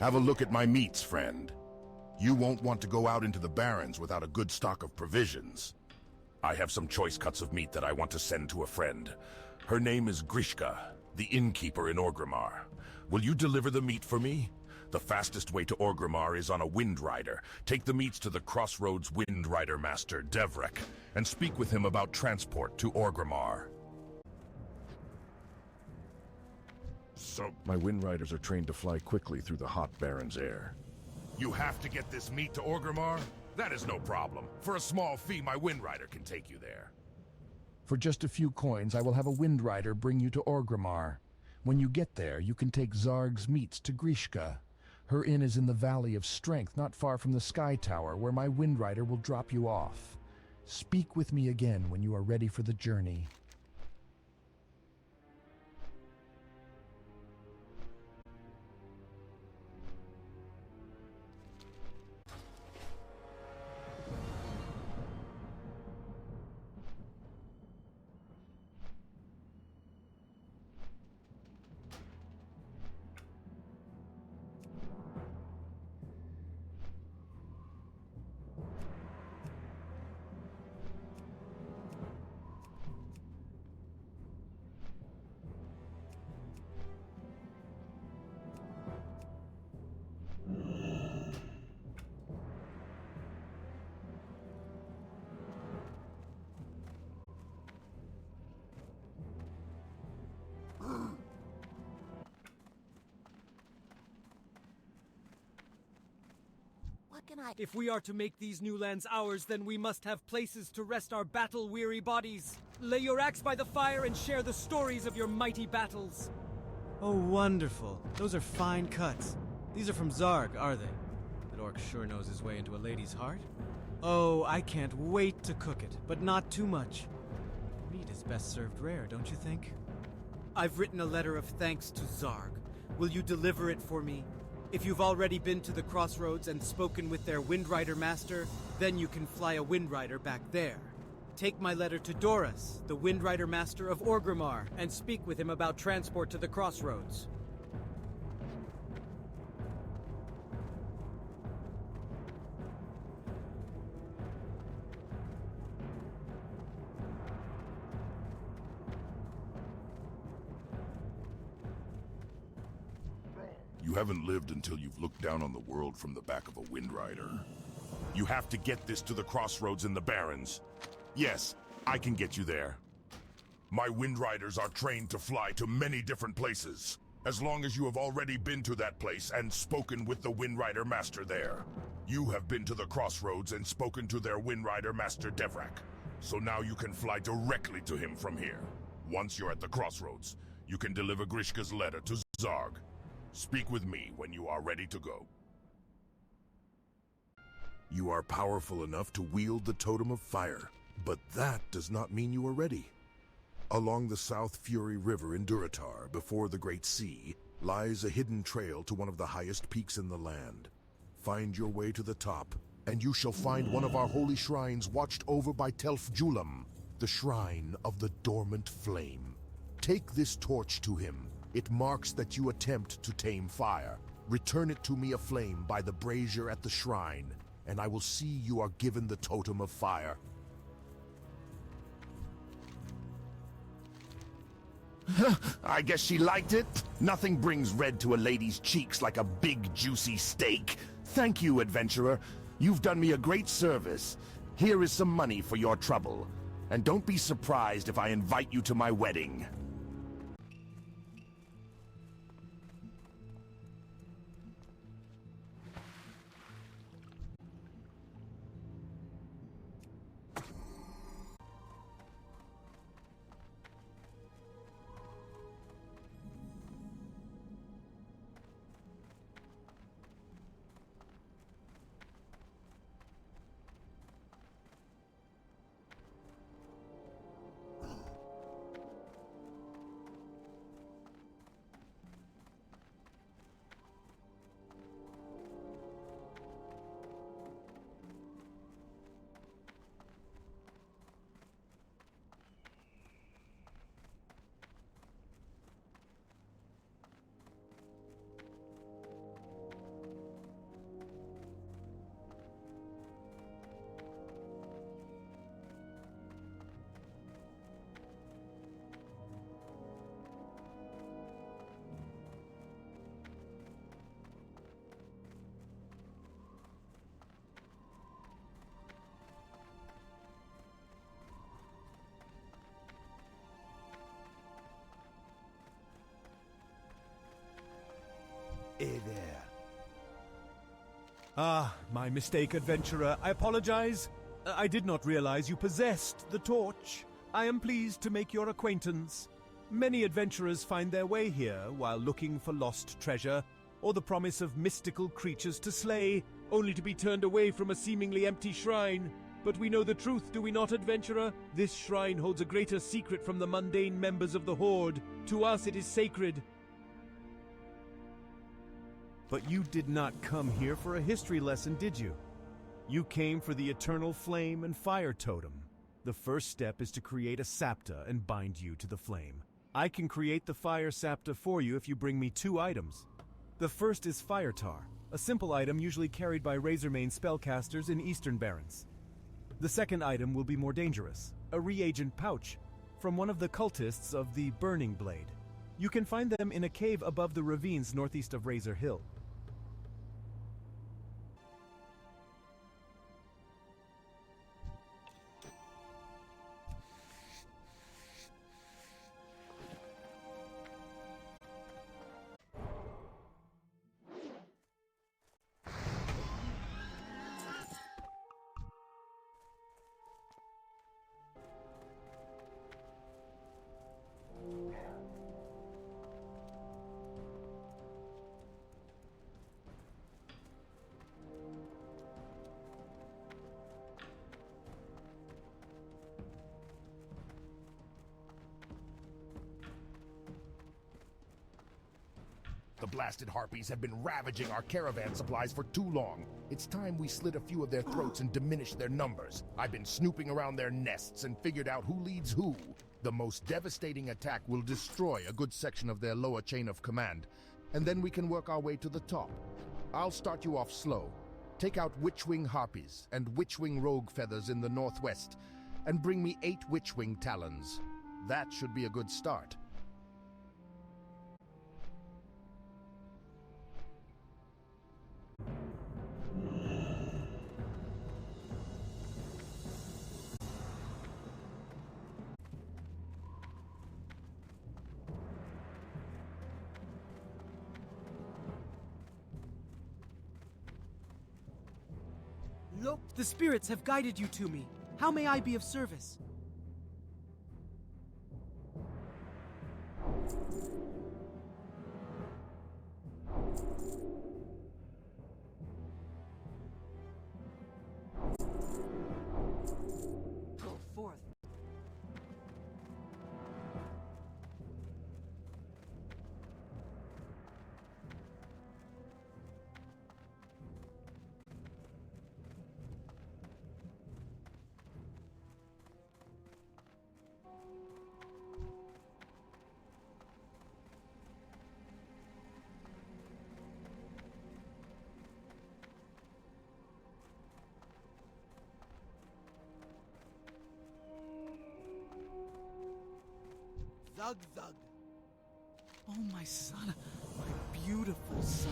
Have a look at my meats, friend. You won't want to go out into the barrens without a good stock of provisions. I have some choice cuts of meat that I want to send to a friend. Her name is Grishka, the innkeeper in Orgrimmar. Will you deliver the meat for me? The fastest way to Orgrimmar is on a Wind Rider. Take the meats to the Crossroads Wind Rider Master, Devrek, and speak with him about transport to Orgrimmar. My Wind Riders are trained to fly quickly through the hot Barrens air. You have to get this meat to Orgrimmar? That is no problem. For a small fee, my Wind Rider can take you there. For just a few coins, I will have a Wind Rider bring you to Orgrimmar. When you get there, you can take Zarg's meats to Grishka. Her inn is in the Valley of Strength, not far from the Sky Tower, where my Wind Rider will drop you off. Speak with me again when you are ready for the journey. If we are to make these new lands ours, then we must have places to rest our battle-weary bodies. Lay your axe by the fire and share the stories of your mighty battles. Oh, wonderful. Those are fine cuts. These are from Zarg, are they? That orc sure knows his way into a lady's heart. Oh, I can't wait to cook it, but not too much. Meat is best served rare, don't you think? I've written a letter of thanks to Zarg. Will you deliver it for me? If you've already been to the Crossroads and spoken with their Wind Rider master, then you can fly a Wind Rider back there. Take my letter to Doras, the Wind Rider master of Orgrimmar, and speak with him about transport to the Crossroads. You haven't lived until you've looked down on the world from the back of a Wind Rider. You have to get this to the Crossroads in the Barrens. Yes, I can get you there. My Wind Riders are trained to fly to many different places, as long as you have already been to that place and spoken with the Wind Rider Master there. You have been to the Crossroads and spoken to their Wind Rider Master Devrek, so now you can fly directly to him from here. Once you're at the Crossroads, you can deliver Grishka's letter to Zarg. Speak with me when you are ready to go. You are powerful enough to wield the Totem of Fire, but that does not mean you are ready. Along the South Fury River in Durotar, before the Great Sea, lies a hidden trail to one of the highest peaks in the land. Find your way to the top, and you shall find one of our holy shrines watched over by Telf-Julam, the Shrine of the Dormant Flame. Take this torch to him. It marks that you attempt to tame fire. Return it to me aflame by the brazier at the shrine, and I will see you are given the Totem of Fire. I guess she liked it. Nothing brings red to a lady's cheeks like a big, juicy steak. Thank you, adventurer. You've done me a great service. Here is some money for your trouble. And don't be surprised if I invite you to my wedding. Hey there. Ah, my mistake, adventurer. I apologize. I did not realize you possessed the torch. I am pleased to make your acquaintance. Many adventurers find their way here while looking for lost treasure, or the promise of mystical creatures to slay, only to be turned away from a seemingly empty shrine. But we know the truth, do we not, adventurer? This shrine holds a greater secret from the mundane members of the Horde. To us it is sacred. But you did not come here for a history lesson, did you? You came for the eternal flame and fire totem. The first step is to create a sapta and bind you to the flame. I can create the fire sapta for you if you bring me 2 items. The first is fire tar, a simple item usually carried by Razormane spellcasters in Eastern Barrens. The second item will be more dangerous, a reagent pouch, from one of the cultists of the Burning Blade. You can find them in a cave above the ravines northeast of Razor Hill. The blasted harpies have been ravaging our caravan supplies for too long. It's time we slit a few of their throats and diminished their numbers. I've been snooping around their nests and figured out who leads who. The most devastating attack will destroy a good section of their lower chain of command, and then we can work our way to the top. I'll start you off slow. Take out Witchwing harpies and Witchwing rogue feathers in the northwest, and bring me 8 Witchwing talons. That should be a good start. Look, the spirits have guided you to me. How may I be of service? Go forth. Zug, zug. Oh, my son, my beautiful son.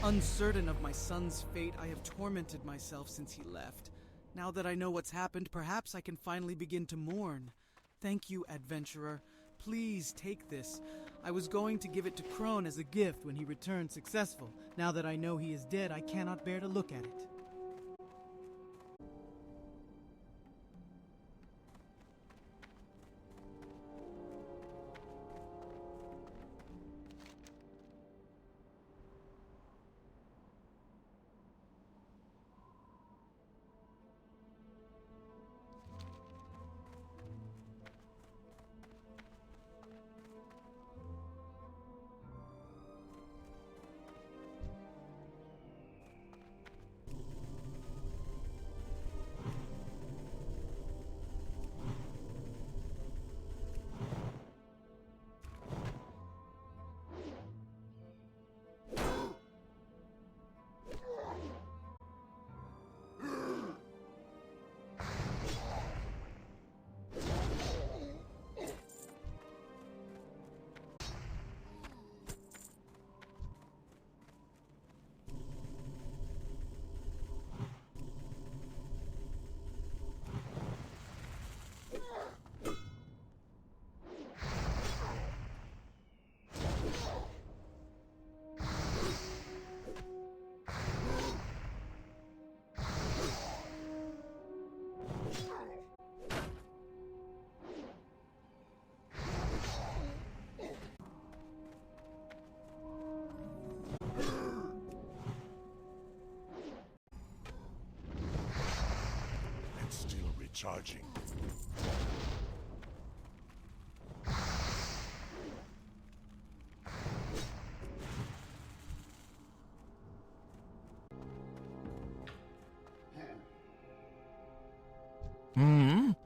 Uncertain of my son's fate, I have tormented myself since he left. Now that I know what's happened, perhaps I can finally begin to mourn. Thank you, adventurer. Please take this. I was going to give it to Crone as a gift when he returned successful. Now that I know he is dead, I cannot bear to look at it. Recharging.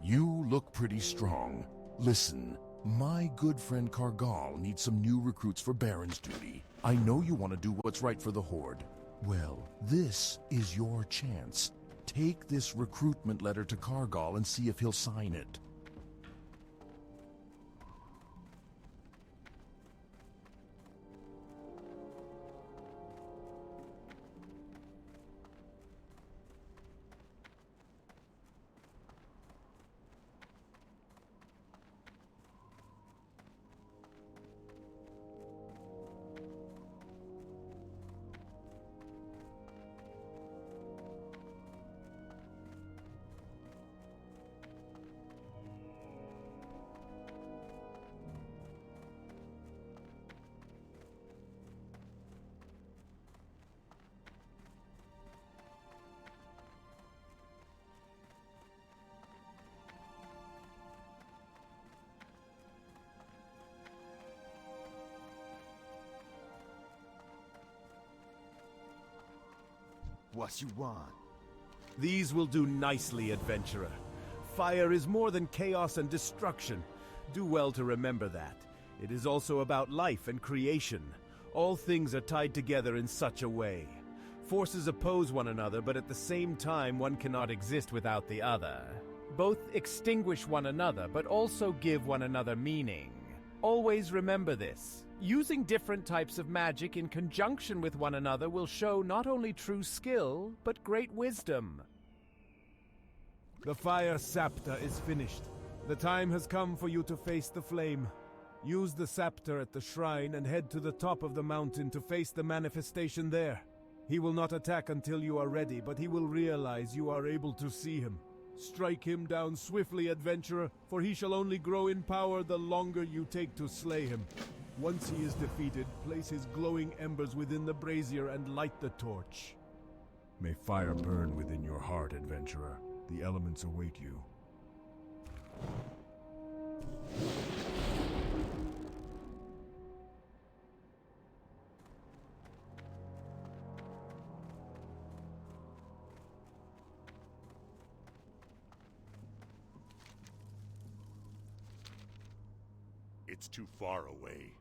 You look pretty strong. Listen, my good friend Kargal needs some new recruits for Baron's duty. I know you want to do what's right for the Horde. Well, this is your chance. Take this recruitment letter to Kargal and see if he'll sign it. What you want? These will do nicely, adventurer. Fire is more than chaos and destruction. Do well to remember that. It is also about life and creation. All things are tied together in such a way. Forces oppose one another, but at the same time one cannot exist without the other. Both extinguish one another, but also give one another meaning. Always remember this. Using different types of magic in conjunction with one another will show not only true skill, but great wisdom. The fire scepter is finished. The time has come for you to face the flame. Use the scepter at the shrine and head to the top of the mountain to face the manifestation there. He will not attack until you are ready, but he will realize you are able to see him. Strike him down swiftly, adventurer, for he shall only grow in power the longer you take to slay him. Once he is defeated, place his glowing embers within the brazier and light the torch. May fire burn within your heart, adventurer. The elements await you. It's too far away.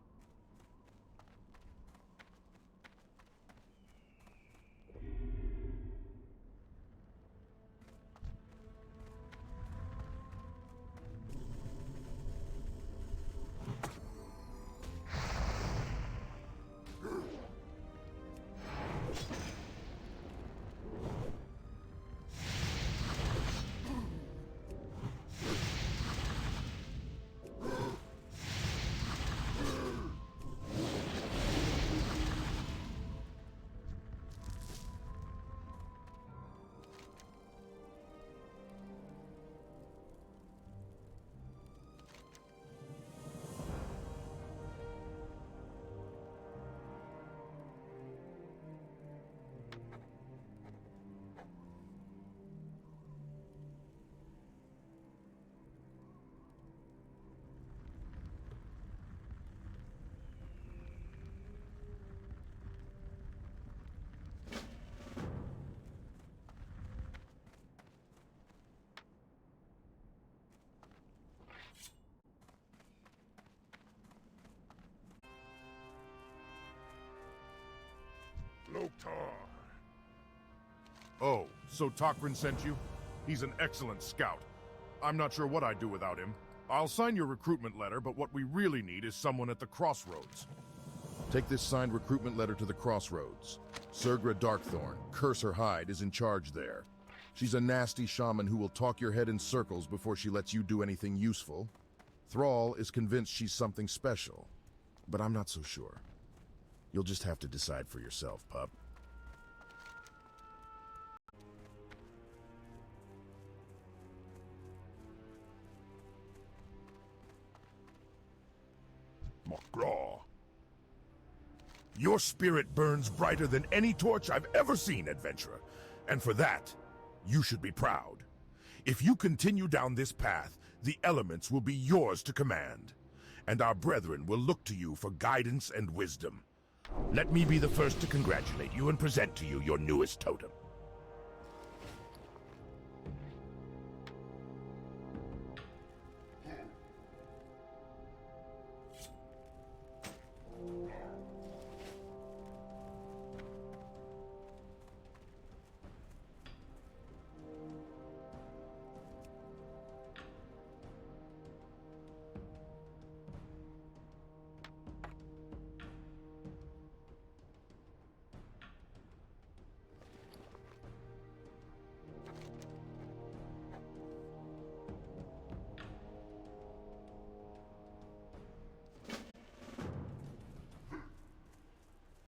Loktar. Oh, so Tokrin sent you? He's an excellent scout. I'm not sure what I'd do without him. I'll sign your recruitment letter, but what we really need is someone at the Crossroads. Take this signed recruitment letter to the Crossroads. Sergra Darkthorn, curse her hide, is in charge there. She's a nasty shaman who will talk your head in circles before she lets you do anything useful. Thrall is convinced she's something special, but I'm not so sure. You'll just have to decide for yourself, pup. Magraw. Your spirit burns brighter than any torch I've ever seen, adventurer. And for that, you should be proud. If you continue down this path, the elements will be yours to command, and our brethren will look to you for guidance and wisdom. Let me be the first to congratulate you and present to you your newest totem.